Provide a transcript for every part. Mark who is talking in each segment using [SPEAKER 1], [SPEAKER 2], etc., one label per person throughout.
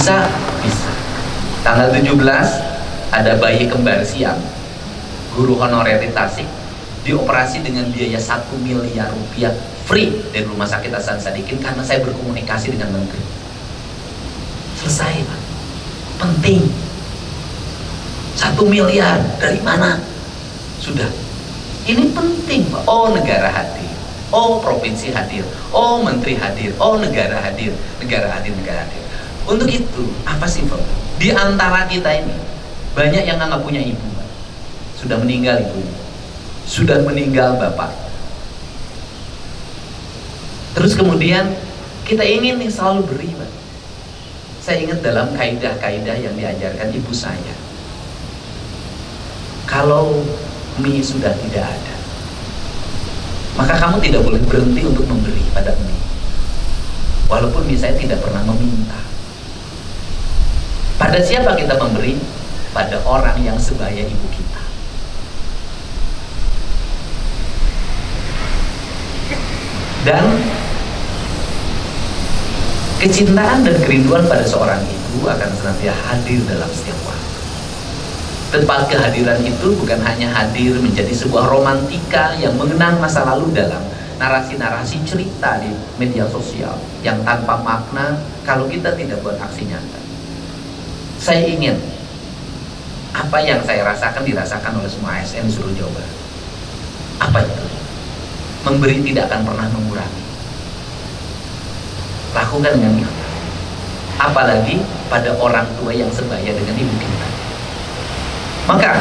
[SPEAKER 1] Bisa? Bisa. Tanggal 17 ada bayi kembar siam, guru honorer di Tasik, dioperasi dengan biaya 1 miliar rupiah free dari Rumah Sakit Hasan Sadikin karena saya berkomunikasi dengan menteri. Selesai, Pak. Penting. 1 miliar dari mana? Sudah. Ini penting, Pak. Oh, negara hadir. Oh, provinsi hadir. Oh, menteri hadir. Oh, negara hadir. Negara hadir, negara hadir. Untuk itu, apa sih, Pak? Di antara kita ini banyak yang nggak punya ibu, Pak. Sudah meninggal ibunya. Sudah meninggal bapak. Terus kemudian kita ingin nih selalu beri, Pak. Saya ingat dalam kaidah-kaidah yang diajarkan ibu saya. Kalau mie sudah tidak ada, maka kamu tidak boleh berhenti untuk memberi pada mie. Walaupun mie saya tidak pernah meminta. Pada siapa kita memberi? Pada orang yang sebaya ibu kita. Dan kecintaan dan kerinduan pada seorang ibu akan senantiasa hadir dalam setiap waktu. Tempat kehadiran itu bukan hanya hadir menjadi sebuah romantika yang mengenang masa lalu dalam narasi-narasi cerita di media sosial yang tanpa makna kalau kita tidak buat aksi nyata. Saya ingin apa yang saya rasakan dirasakan oleh semua ASN di seluruh Jawa Barat. Apa itu? Memberi tidak akan pernah mengurangi. Lakukan dengan ikhlas. Apalagi pada orang tua yang sebaya dengan ibu kita. Maka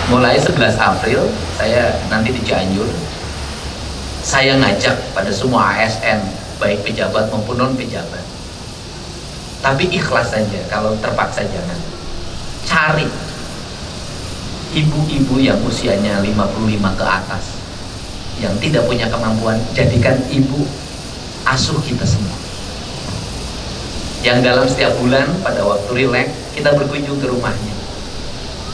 [SPEAKER 1] mulai 11 April saya nanti di Cianjur, saya ngajak pada semua ASN baik pejabat maupun non pejabat. Tapi ikhlas saja, kalau terpaksa jangan. Cari ibu-ibu yang usianya 55 ke atas yang tidak punya kemampuan, jadikan ibu asuh kita semua. Yang dalam setiap bulan pada waktu rileks kita berkunjung ke rumahnya,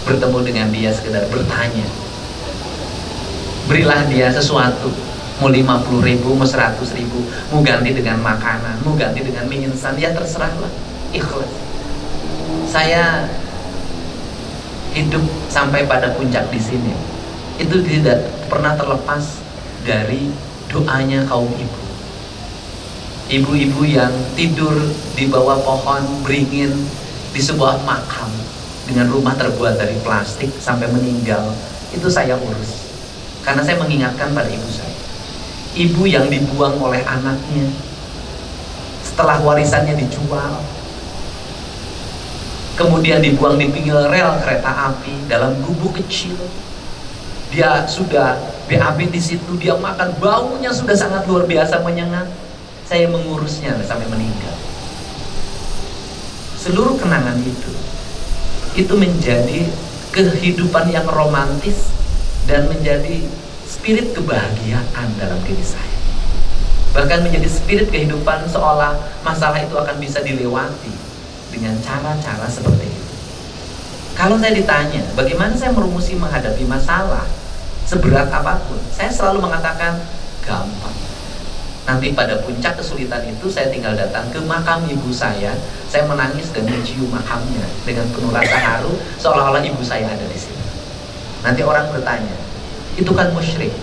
[SPEAKER 1] bertemu dengan dia, sekedar bertanya. Berilah dia sesuatu, mau 50.000, mau 100.000, mau ganti dengan makanan, mau ganti dengan mie instan, ya terserahlah, ikhlas. Saya hidup sampai pada puncak di sini, itu tidak pernah terlepas dari doanya kaum ibu. Ibu-ibu yang tidur di bawah pohon beringin di sebuah makam dengan rumah terbuat dari plastik sampai meninggal, itu saya urus. Karena saya mengingatkan pada ibu saya. Ibu yang dibuang oleh anaknya setelah warisannya dijual, kemudian dibuang di pinggir rel kereta api dalam gubuk kecil. Dia sudah BAB di situ, dia makan, baunya sudah sangat luar biasa menyengat. Saya mengurusnya sampai meninggal. Seluruh kenangan itu menjadi kehidupan yang romantis dan menjadi spirit kebahagiaan dalam diri saya. Bahkan menjadi spirit kehidupan seolah masalah itu akan bisa dilewati dengan cara-cara seperti itu. Kalau saya ditanya bagaimana saya merumusi menghadapi masalah seberat apapun, saya selalu mengatakan gampang. Nanti pada puncak kesulitan itu saya tinggal datang ke makam ibu saya menangis dan mencium makamnya dengan penuh rasa haru, seolah-olah ibu saya ada di sini. Nanti orang bertanya, itu kan musyrik.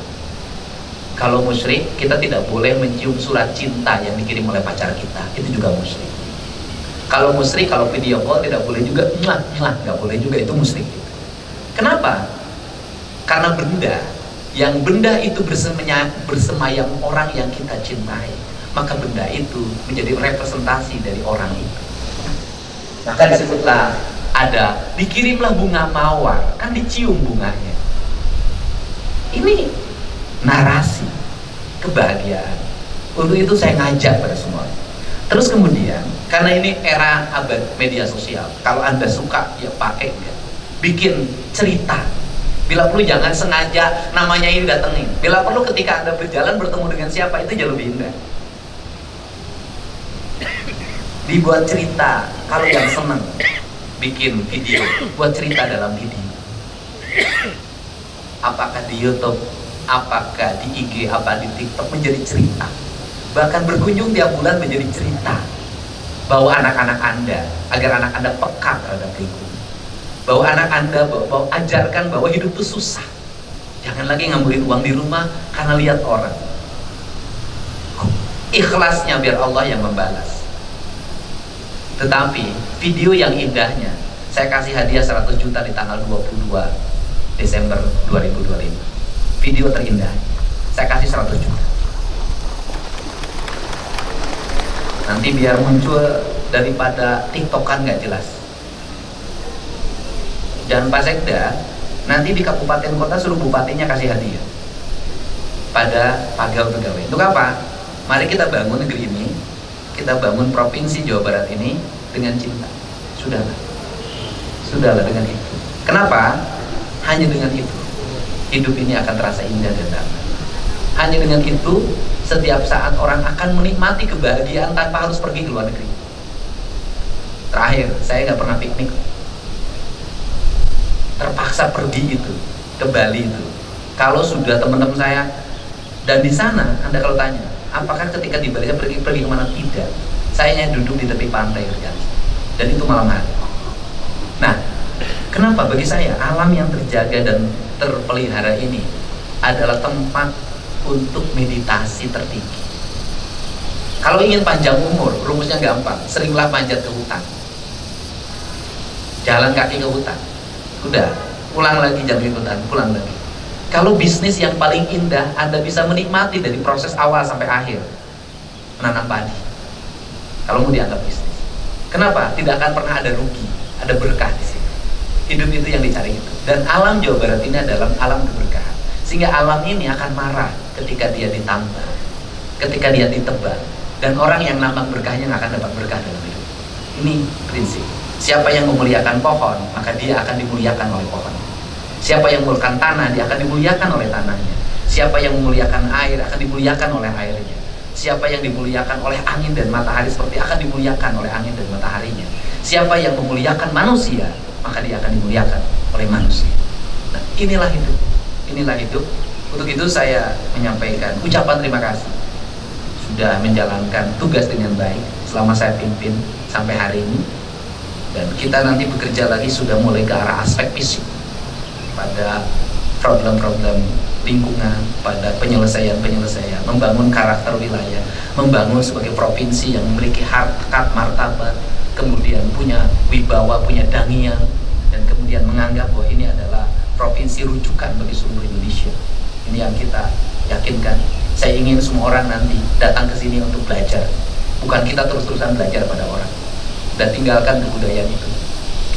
[SPEAKER 1] Kalau musyrik, kita tidak boleh mencium surat cinta yang dikirim oleh pacar kita, itu juga musyrik. Kalau musyrik, kalau video call tidak boleh juga, nggak boleh juga, itu musyrik. Kenapa? Karena benda itu bersemayam orang yang kita cintai, maka benda itu menjadi representasi dari orang itu. Maka disebutlah ada, dikirimlah bunga mawar, kan dicium bunganya. Ini narasi kebahagiaan. Untuk itu saya ngajak pada semua. Terus kemudian, karena ini era abad media sosial, kalau Anda suka ya pakai, bikin cerita. Bila perlu jangan sengaja namanya ini datengin. Bila perlu ketika Anda berjalan bertemu dengan siapa, itu jauh lebih indah. Dibuat cerita. Kalau yang senang bikin video, buat cerita dalam video. Apakah di YouTube, apakah di IG, apa di TikTok, menjadi cerita. Bahkan berkunjung tiap bulan menjadi cerita. Bawa anak-anak Anda agar anak Anda peka terhadap lingkungan. Bawa anak Anda, ajarkan bahwa hidup itu susah. Jangan lagi ngambilin uang di rumah karena lihat orang. Ikhlasnya biar Allah yang membalas. Tetapi video yang indahnya, saya kasih hadiah 100 juta di tanggal 22 Desember 2025. Video terindah, saya kasih 100 juta. Nanti biar muncul daripada tiktokan nggak jelas. Dan Pak Sekda nanti di kabupaten kota suruh bupatinya kasih hadiah pada pegawai. Untuk apa? Mari kita bangun negeri ini, kita bangun provinsi Jawa Barat ini dengan cinta. Sudahlah dengan itu. Kenapa? Hanya dengan itu hidup ini akan terasa indah dan damai. Hanya dengan itu setiap saat orang akan menikmati kebahagiaan tanpa harus pergi ke luar negeri. Terakhir, saya nggak pernah piknik, terpaksa pergi itu ke Bali itu. Kalau sudah teman-teman saya, dan di sana Anda kalau tanya, apakah ketika di Bali saya pergi kemana? Tidak. Saya hanya duduk di tepi pantai dan itu malam hari. Nah, kenapa bagi saya alam yang terjaga dan terpelihara ini adalah tempat untuk meditasi tertinggi. Kalau ingin panjang umur, rumusnya gampang, seringlah manjat ke hutan, jalan kaki ke hutan, udah pulang lagi, jalan ke hutan, pulang lagi. Kalau bisnis yang paling indah, Anda bisa menikmati dari proses awal sampai akhir, menanam padi. Kalau mau dianggap bisnis, kenapa? Tidak akan pernah ada rugi, ada berkah di sini. Hidup itu yang dicari itu. Dan alam Jawa Barat ini adalah alam keberkahan. Sehingga alam ini akan marah ketika dia ditambah, ketika dia ditebang, dan orang yang nambang berkahnya nggak akan dapat berkah dalam hidup. Ini prinsip. Siapa yang memuliakan pohon, maka dia akan dimuliakan oleh pohon. Siapa yang memuliakan tanah, dia akan dimuliakan oleh tanahnya. Siapa yang memuliakan air, akan dimuliakan oleh airnya. Siapa yang dimuliakan oleh angin dan matahari, seperti akan dimuliakan oleh angin dan mataharinya. Siapa yang memuliakan manusia, maka dia akan dimuliakan oleh manusia. Nah, inilah hidup. Inilah hidup. Untuk itu saya menyampaikan ucapan terima kasih sudah menjalankan tugas dengan baik selama saya pimpin sampai hari ini. Dan kita nanti bekerja lagi sudah mulai ke arah aspek fisik pada problem-problem lingkungan, pada penyelesaian-penyelesaian, membangun karakter wilayah, membangun sebagai provinsi yang memiliki harkat martabat, kemudian punya wibawa, punya dangian, dan kemudian menganggap bahwa ini adalah provinsi rujukan bagi seluruh Indonesia. Ini yang kita yakinkan. Saya ingin semua orang nanti datang ke sini untuk belajar, bukan kita terus-terusan belajar pada orang. Dan tinggalkan kebudayaan itu.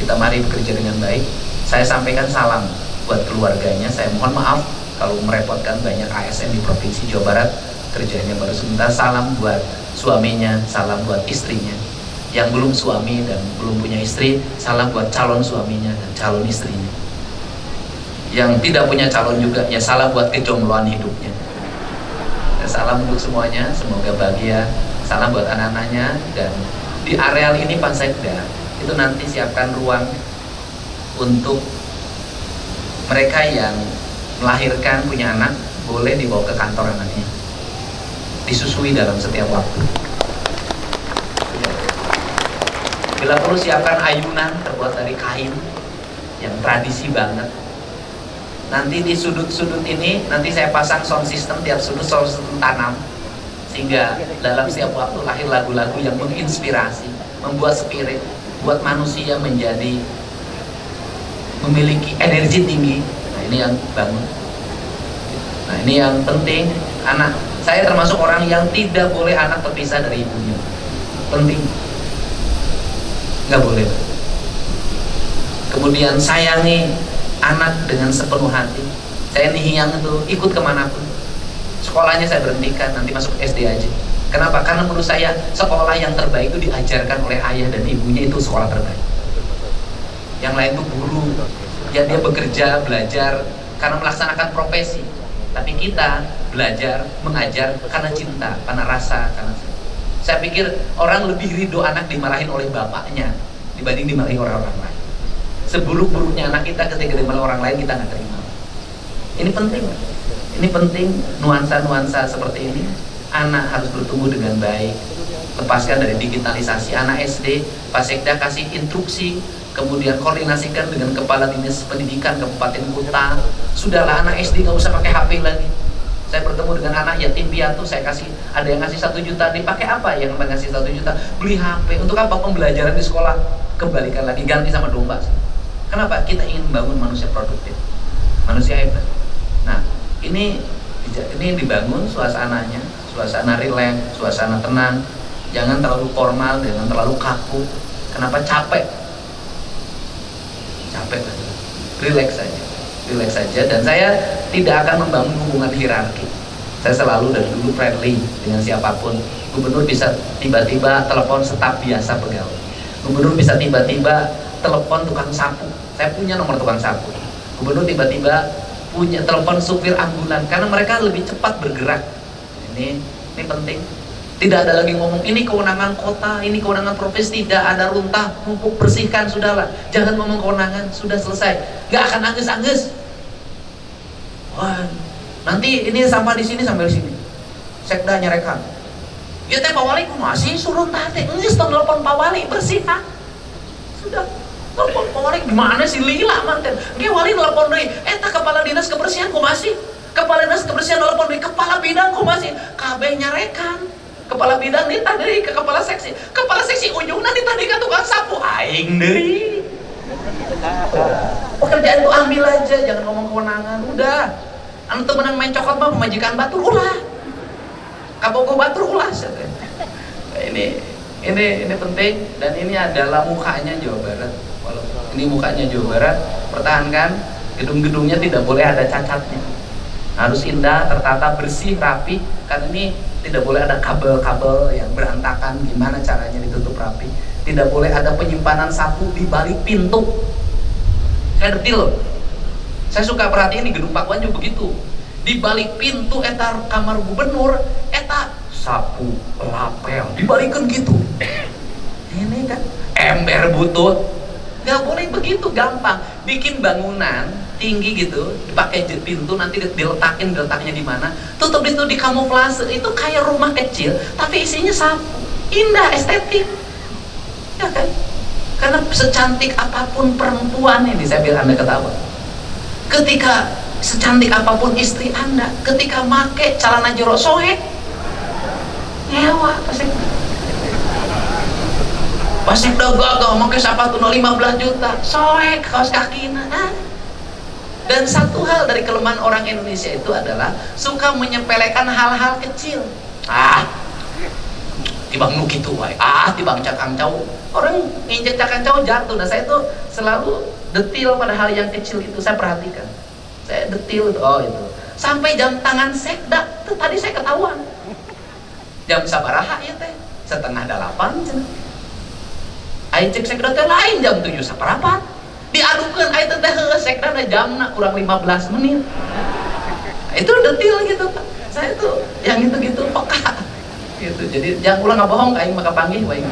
[SPEAKER 1] Kita mari bekerja dengan baik. Saya sampaikan salam buat keluarganya. Saya mohon maaf kalau merepotkan banyak ASN di Provinsi Jawa Barat, kerjanya baru sebentar. Salam buat suaminya, salam buat istrinya. Yang belum suami dan belum punya istri, salam buat calon suaminya dan calon istrinya. Yang tidak punya calon juga, ya salam buat kejombloan hidupnya. Ya, salam untuk semuanya, semoga bahagia. Salam buat anak-anaknya. Dan di areal ini Pak Sekda itu nanti siapkan ruang untuk mereka yang melahirkan punya anak, boleh dibawa ke kantor anaknya, disusui dalam setiap waktu. Bila perlu siapkan ayunan terbuat dari kain yang tradisi banget. Nanti di sudut-sudut ini nanti saya pasang sound system, tiap sudut sound system tanam, sehingga dalam setiap waktu lahir lagu-lagu yang menginspirasi, membuat spirit, buat manusia menjadi memiliki energi tinggi. Nah, ini yang bangun. Nah, ini yang penting. Anak saya termasuk orang yang tidak boleh anak terpisah dari ibunya. Penting, nggak boleh. Kemudian sayangi anak dengan sepenuh hati. Saya nih yang itu ikut kemanapun. Sekolahnya saya berhentikan, nanti masuk SD aja. Kenapa? Karena menurut saya sekolah yang terbaik itu diajarkan oleh ayah dan ibunya, itu sekolah terbaik. Yang lain itu guru, ya dia bekerja, belajar karena melaksanakan profesi. Tapi kita belajar, mengajar karena cinta, karena rasa, karena saya pikir orang lebih ridho anak dimarahin oleh bapaknya dibanding dimarahin orang lain. Seburuk-buruknya anak kita ketika dimarahin orang lain kita nggak terima. Ini penting. Ini penting, nuansa-nuansa seperti ini. Anak harus bertumbuh dengan baik, lepaskan dari digitalisasi. Anak SD, Pak Sekda kasih instruksi, kemudian koordinasikan dengan kepala dinas pendidikan kabupaten kota. Sudahlah, anak SD nggak usah pakai HP lagi. Saya bertemu dengan anak yatim piatu, saya kasih, ada yang ngasih 1 juta, dipakai apa? Yang ngasih 1 juta, beli HP. Untuk apa? Pembelajaran di sekolah. Kembalikan lagi, ganti sama domba. Kenapa? Kita ingin membangun manusia produktif, manusia hebat. Nah, ini dibangun suasananya, suasana rileks, suasana tenang. Jangan terlalu formal, jangan terlalu kaku. Kenapa? Capek, rileks saja. Dan saya tidak akan membangun hubungan hierarki. Saya selalu dari dulu friendly dengan siapapun. Gubernur bisa tiba-tiba telepon staf biasa pegawai. Gubernur bisa tiba-tiba telepon tukang sapu. Saya punya nomor tukang sapu. Gubernur tiba-tiba punya telepon supir ambulan, karena mereka lebih cepat bergerak. Ini penting. Tidak ada lagi ngomong ini kewenangan kota, ini kewenangan provinsi. Tidak ada runtah, mumpuk bersihkan, sudahlah. Jangan ngomong kewenangan, sudah selesai. Gak akan anges-anges. Wah, nanti ini sampah di sini sampai di sini. Sekda nyerekan. Ya teh Pak Wali masih suruh tadi. Nges telepon Pak Wali bersihkan. Sudah. Telepon Pak Wali gimana sih lila manten. Nggih Wali telepon deui. Eta kepala dinas kebersihan ku masih. Kepala dinas kebersihan telepon deui, kepala bidang ku masih. Kabeh nyarekan. Kepala bidang ditadei ke kepala seksi. Kepala seksi ujungna ditadei ke tukang sapu. Aing deui. Pekerjaan itu ambil aja, jangan ngomong kewenangan. Udah. Anu teu menang main cokot mah pemajikan batur ulah. Kabogo batur ulah. Ini penting, dan ini adalah mukanya Jawa Barat. Ini mukanya Jawa Barat. Pertahankan, gedung-gedungnya tidak boleh ada cacatnya. Harus indah, tertata, bersih, rapi. Karena ini tidak boleh ada kabel-kabel yang berantakan. Gimana caranya ditutup rapi? Tidak boleh ada penyimpanan sapu di balik pintu. Saya detil loh. Saya suka perhatiin di gedung Pakuan juga begitu. Di balik pintu eta kamar gubernur, eta sapu, lapel, dibalikin gitu. Ini kan ember butut. Gak boleh begitu gampang. Bikin bangunan tinggi gitu, dipakai pintu, nanti diletaknya di mana, tutup itu di kamuflase. Itu kayak rumah kecil tapi isinya sapu, indah, estetik, ya kan? Karena secantik apapun perempuan ini, saya biar Anda ketawa, ketika secantik apapun istri Anda, ketika make celana jero soek nyewa pasti udah gagah make sepatu 15 juta soek kaos kakina. Dan satu hal dari kelemahan orang Indonesia itu adalah suka menyepelekan hal-hal kecil. Tibang nu kitu wae. Tibang cakang cau. Orang nginjek cakang cau jatuh. Nah, saya tuh selalu detil pada hal yang kecil itu, saya perhatikan. Saya detil itu. Oh itu. Sampai jam tangan sekda tuh tadi saya ketahuan. Jam sabaraha ya teh? 7:30 cenah. Aing cek sekda teh lain jam 7 saparapat. Diadukan aing teh sekda jamna kurang 15 menit. Itu detil gitu Pak. Saya tuh yang gitu-gitu peka gitu. Jadi jangan ulang nggak bohong aing maka panggih wae.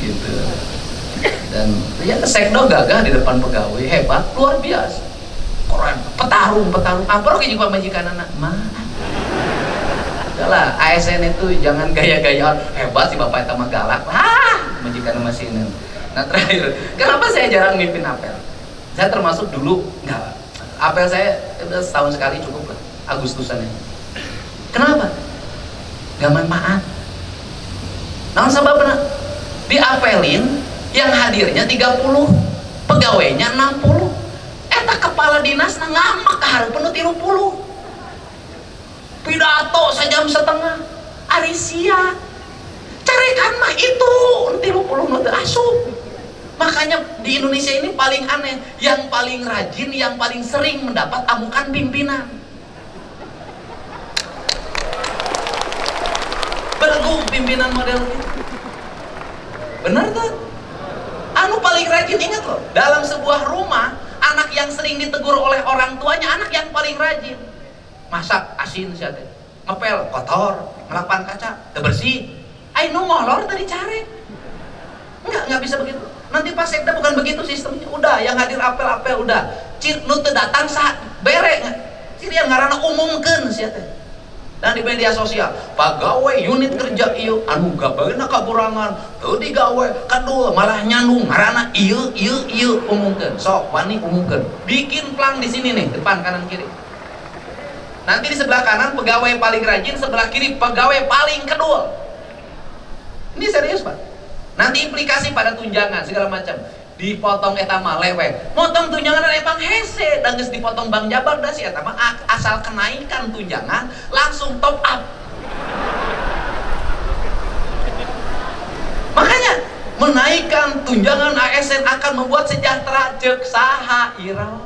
[SPEAKER 1] Gitu. Dan ya sekda gagah di depan pegawai, hebat, luar biasa. Keren, petarung. Apa ge juga majikan anak mah. Udahlah, ASN itu jangan gaya-gayaan hebat si bapak itu mah galak. Majikan masinin. Nah terakhir, kenapa saya jarang mimpin apel? Saya termasuk dulu, apel saya setahun sekali cukup lah, Agustusan ini. Kenapa? Gak manfaat. Namun sebabnya diapelin, yang hadirnya 30, pegawainya 60. Eta kepala dinas ngamak kahar penuh 30. Pidato sejam setengah, ari sia. Carekan mah itu 30 nu teu asup. Makanya di Indonesia ini paling aneh, yang paling rajin, yang paling sering mendapat amukan pimpinan. Bergu pimpinan model itu. Bener tuh? Anu paling rajin, ingat loh, dalam sebuah rumah, anak yang sering ditegur oleh orang tuanya, anak yang paling rajin. Masak asin siapa? Ngepel kotor, ngelapan kaca, bersih. Ayo ngolor tadi cari. Enggak bisa begitu. Nanti pas sekda bukan begitu sistemnya. Udah yang hadir apel-apel udah. Cir nu teu datang saat bere. Cir yang ngaranna umumkeun sia teh. Dan di media sosial, pegawai unit kerja iyo anu gabageuna kakurangan teu digawe, kedua malah nyandung marana ieu umumkeun. Sok wani umumkeun. Bikin plang di sini nih, depan kanan kiri. Nanti di sebelah kanan pegawai paling rajin, sebelah kiri pegawai paling kedua. Ini serius, Pak. Nanti implikasi pada tunjangan segala macam. Dipotong eta mah leweh. Motong tunjangan emang hese, dan geus dipotong Bang Jabar da si eta mah asal kenaikan tunjangan langsung top up. Makanya menaikkan tunjangan ASN akan membuat sejahtera cek saha ira.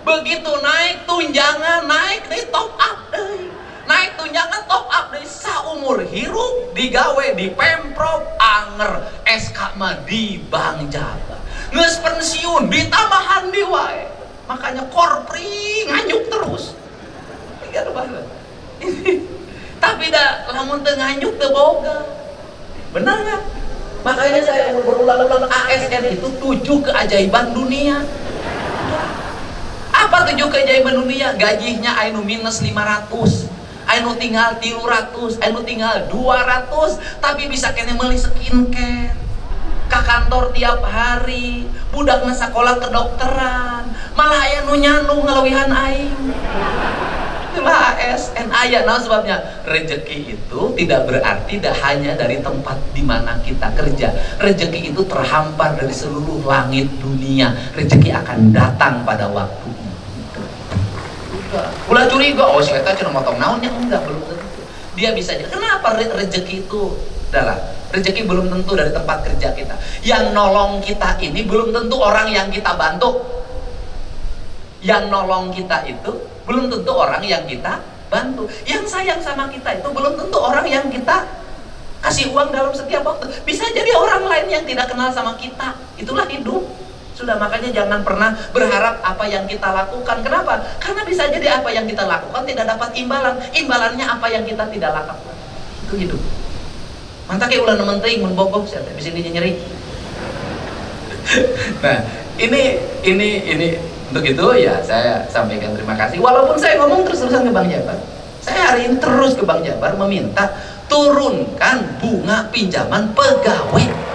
[SPEAKER 1] Begitu naik tunjangan naik deui top up deui. Naik tunjangan top up deui saumur hirup digawe di Pemprov anger SK mah di Bang Jabar. Geus pensiun ditambahan di wae. Makanya korpri nganyuk terus. Tiga banget. Tapi dah lamun teu nganyuk teu boga. Benar enggak? Makanya saya berulang-ulang ASN itu 7 keajaiban dunia. Apa 7 keajaiban dunia? Gajinya anu minus 500. Anu tinggal 300, anu tinggal 200, tapi bisa kene meuli skincare. Ka kantor tiap hari, budakna sakola kedokteran, malah aya nu nyandung ngalewihan aing. Itulah ASN aya. Nah sebabnya rezeki itu tidak berarti hanya dari tempat di mana kita kerja. Rezeki itu terhampar dari seluruh langit dunia. Rezeki akan datang pada waktunya. Ulah curiga, oh si eta cuma motong naonnya, enggak, belum tentu. Dia bisa jadi. Kenapa rezeki itu adalah rezeki belum tentu dari tempat kerja kita. Yang nolong kita ini belum tentu orang yang kita bantu. Yang nolong kita itu belum tentu orang yang kita bantu. Yang sayang sama kita itu belum tentu orang yang kita kasih uang dalam setiap waktu. Bisa jadi orang lain yang tidak kenal sama kita. Itulah hidup. Sudah, makanya jangan pernah berharap apa yang kita lakukan. Kenapa? Karena bisa jadi apa yang kita lakukan tidak dapat imbalan. Imbalannya apa yang kita tidak lakukan. Itu hidup. Mantap kayak ulah nementing menbogok saya bisa nyeri. Nah, ini untuk itu ya saya sampaikan terima kasih. Walaupun saya ngomong terus-terusan ke Bang Jabar. Saya hari ini terus ke Bang Jabar meminta turunkan bunga pinjaman pegawai.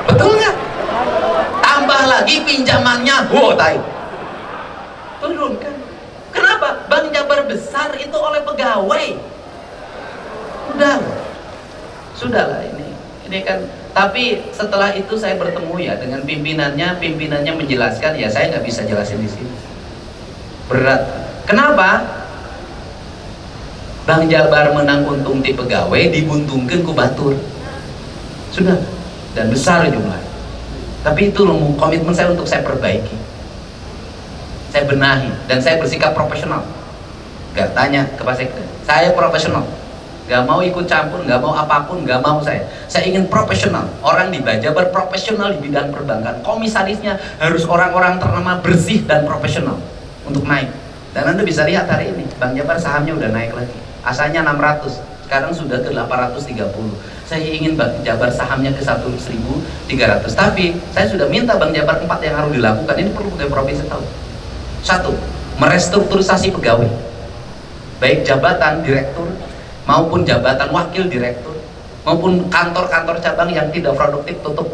[SPEAKER 1] Betul nggak? Tambah lagi pinjamannya, tai. Turunkan. Kenapa? Bang Jabar besar itu oleh pegawai. Sudahlah ini kan. Tapi setelah itu saya bertemu ya dengan pimpinannya menjelaskan, ya saya nggak bisa jelasin di sini. Berat. Kenapa? Bang Jabar menang untung di pegawai, dibuntungkan ku batur. Sudah. Dan besar jumlah. Tapi itu komitmen saya untuk saya perbaiki, saya benahi, dan saya bersikap profesional. Gak tanya ke Pak Sekda, saya profesional, gak mau ikut campur, gak mau apapun, gak mau saya ingin profesional. Orang di Bang Jabar profesional di bidang perbankan, komisarisnya harus orang-orang ternama, bersih dan profesional untuk naik. Dan Anda bisa lihat hari ini Bang Jabar sahamnya udah naik lagi, asalnya 600, sekarang sudah ke 830. Saya ingin Bang Jabar sahamnya ke 1.300. Tapi saya sudah minta Bang Jabar 4 yang harus dilakukan. Ini perlu pegawai provinsi tahu. 1. Merestrukturisasi pegawai, baik jabatan direktur maupun jabatan wakil direktur maupun kantor-kantor cabang yang tidak produktif tutup.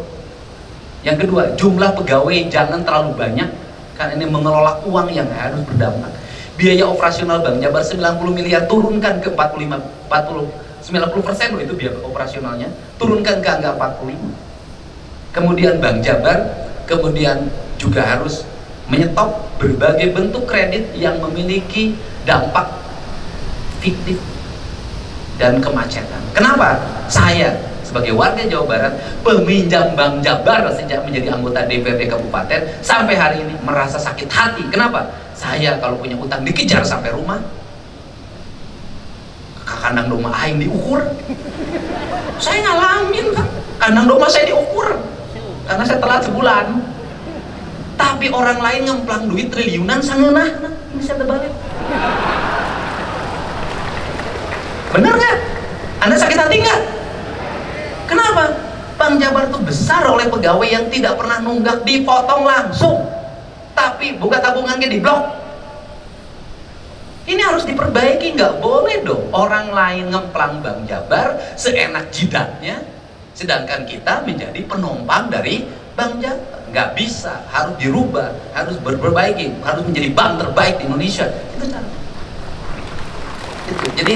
[SPEAKER 1] Yang kedua, jumlah pegawai jangan terlalu banyak karena ini mengelola uang yang harus berdampak. Biaya operasional Bang Jabar 90 miliar turunkan ke 90% loh itu biaya operasionalnya, turunkan ke angka 45. Kemudian Bang Jabar juga harus menyetop berbagai bentuk kredit yang memiliki dampak fiktif dan kemacetan. Kenapa? Saya sebagai warga Jawa Barat, peminjam Bang Jabar sejak menjadi anggota DPRD Kabupaten sampai hari ini merasa sakit hati. Kenapa? Saya kalau punya utang dikejar sampai rumah. Kandang domba aing diukur. Saya ngalamin kan, kandang domba saya diukur karena saya telat sebulan. Tapi orang lain ngemplang duit triliunan sangeunah bisa terbalik. Bener nggak? Anda sakit hati nggak? Kenapa? Bank Jabar itu besar oleh pegawai yang tidak pernah nunggak, dipotong langsung. Tapi buka tabungannya di blok. Ini harus diperbaiki, nggak boleh dong orang lain ngemplang Bank Jabar seenak jidatnya, sedangkan kita menjadi penumpang dari Bank Jabar. Nggak bisa, harus dirubah, harus berperbaiki, harus menjadi bank terbaik di Indonesia. Itu cara. Itu. Jadi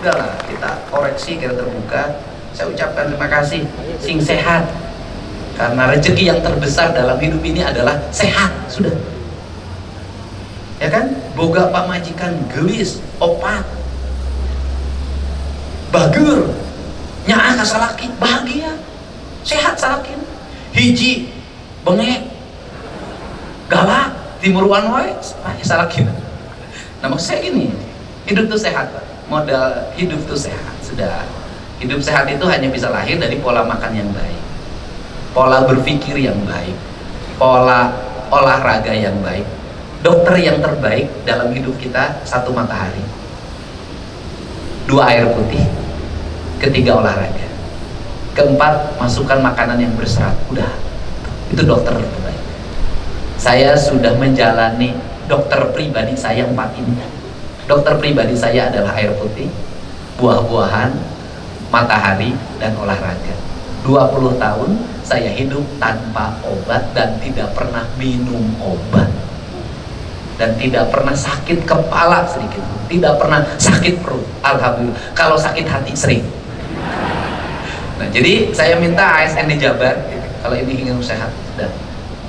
[SPEAKER 1] udahlah, kita koreksi, kita terbuka. Saya ucapkan terima kasih, sing sehat. Karena rezeki yang terbesar dalam hidup ini adalah sehat, sudah. Ya kan? Boga pak majikan gelis, opat, bager, nyaah kasalaki, bahagia, sehat salakin. Hiji, bengek, galak, timuruan wae, salakin. Nah maksud saya gini, hidup tuh sehat, modal hidup tuh sehat, sudah. Hidup sehat itu hanya bisa lahir dari pola makan yang baik, pola berpikir yang baik, pola olahraga yang baik. Dokter yang terbaik dalam hidup kita, 1 matahari, 2 air putih, 3 olahraga, 4 masukkan makanan yang berserat. Udah, itu dokter terbaik. Saya sudah menjalani dokter pribadi saya 4 ini. Dokter pribadi saya adalah air putih, buah-buahan, matahari, dan olahraga. 20 tahun saya hidup tanpa obat dan tidak pernah minum obat, dan tidak pernah sakit kepala sedikit, tidak pernah sakit perut, alhamdulillah. Kalau sakit hati sering. Nah jadi saya minta ASN di Jabar, kalau ini ingin sehat, sudah.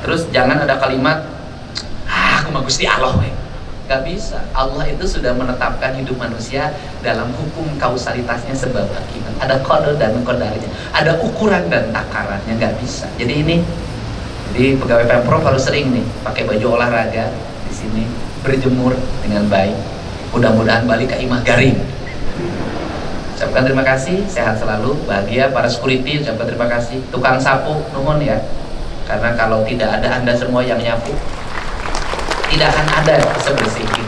[SPEAKER 1] Terus jangan ada kalimat, aku mah Gusti Allah, gak bisa. Allah itu sudah menetapkan hidup manusia dalam hukum kausalitasnya sebab akibat. Ada kode dan kodarnya, ada ukuran dan takarannya, gak bisa. Jadi pegawai Pemprov harus sering nih pakai baju olahraga di sini, berjemur dengan baik. Mudah-mudahan balik ke imah garing. Ucapkan terima kasih, sehat selalu, bahagia. Para security ucapkan terima kasih. Tukang sapu, nuhun ya. Karena kalau tidak ada Anda semua yang nyapu, tidak akan ada sebersih ini.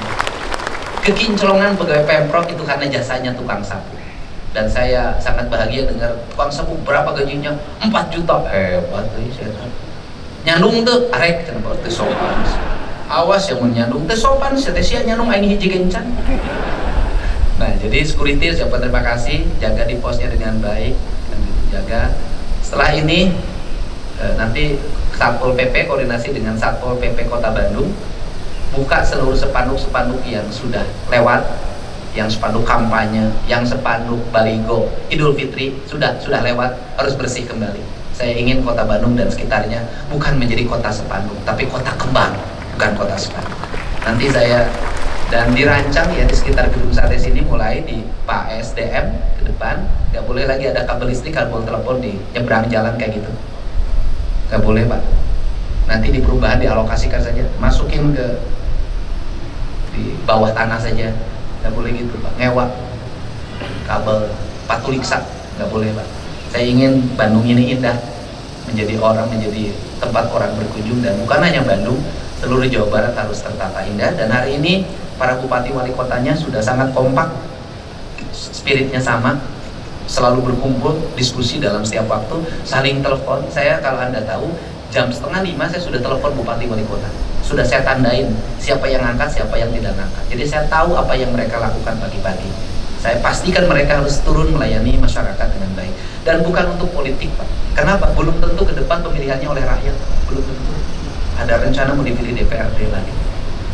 [SPEAKER 1] Kekinclongan pegawai Pemprov itu karena jasanya tukang sapu. Dan saya sangat bahagia dengar tukang sapu berapa gajinya? 4 juta. Hebat tuh saya. Nyandung tuh arek kenapa teu sopan. Awas yang menyandung teu sopan, sia nyandung aing hiji kencan. Nah, jadi security siapa terima kasih, jaga di posnya dengan baik dan jaga. Setelah ini nanti Satpol PP koordinasi dengan Satpol PP Kota Bandung buka seluruh spanduk-spanduk yang sudah lewat, yang spanduk kampanye, yang spanduk baligo Idul Fitri sudah lewat, harus bersih kembali. Saya ingin Kota Bandung dan sekitarnya bukan menjadi kota spanduk, tapi kota kembang, bukan kota spanduk. Nanti saya dan dirancang ya di sekitar gedung sate sini, mulai di Pak SDM ke depan, nggak boleh lagi ada kabel listrik, kabel telepon di nyebrang jalan kayak gitu, nggak boleh Pak. Nanti di perubahan dialokasikan saja, masukin ke di bawah tanah saja, nggak boleh gitu Pak. Ngewa kabel patuliksa nggak boleh Pak. Saya ingin Bandung ini indah, menjadi tempat orang berkunjung, dan bukan hanya Bandung, seluruh Jawa Barat harus tertata indah. Dan hari ini para bupati wali kotanya sudah sangat kompak, spiritnya sama, selalu berkumpul, diskusi dalam setiap waktu, saling telepon. Saya kalau Anda tahu, jam 4:30 saya sudah telepon bupati wali kota, sudah saya tandain siapa yang angkat, siapa yang tidak angkat. Jadi saya tahu apa yang mereka lakukan pagi-pagi. Saya pastikan mereka harus turun melayani masyarakat dengan baik, dan bukan untuk politik Pak. Kenapa? Belum tentu ke depan pemilihannya oleh rakyat, belum tentu. Ada rencana mau dipilih DPRD lagi.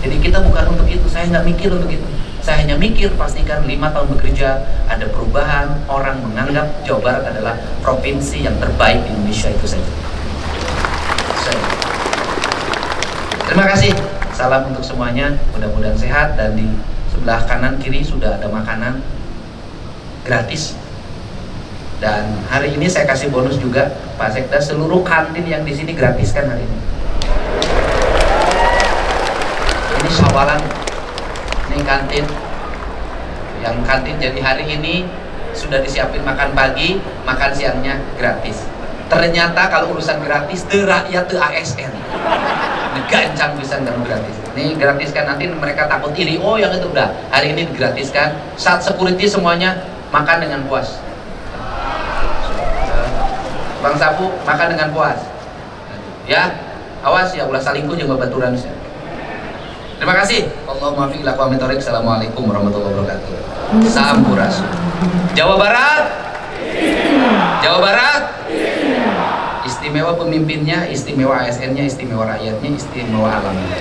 [SPEAKER 1] Jadi kita bukan untuk itu, saya nggak mikir untuk itu. Saya hanya mikir pastikan 5 tahun bekerja, ada perubahan, orang menganggap Jawa Barat adalah provinsi yang terbaik di Indonesia, itu saja. Terima kasih, salam untuk semuanya, mudah-mudahan sehat. Dan di sebelah kanan kiri sudah ada makanan gratis. Dan hari ini saya kasih bonus juga Pak Sekda, seluruh kantin yang di sini gratis kan hari ini. Ini sawalan, ini kantin, yang kantin jadi hari ini sudah disiapin makan pagi, makan siangnya gratis. Ternyata kalau urusan gratis, rakyat ASN gancang bisa nggak gratis. Ini gratis kan, nanti mereka takut iri, oh yang itu udah hari ini digratiskan. Saat security semuanya makan dengan puas. Bang Sapu makan dengan puas. Ya, awas ya ulah salingkuh jeung babaturan. Terima kasih. Allahumma fiq lakum min thoriq. Assalamualaikum warahmatullahi wabarakatuh. Sampurasun. Jawa Barat. Jawa Barat. Istimewa pemimpinnya, istimewa ASN-nya, istimewa rakyatnya, istimewa alamnya.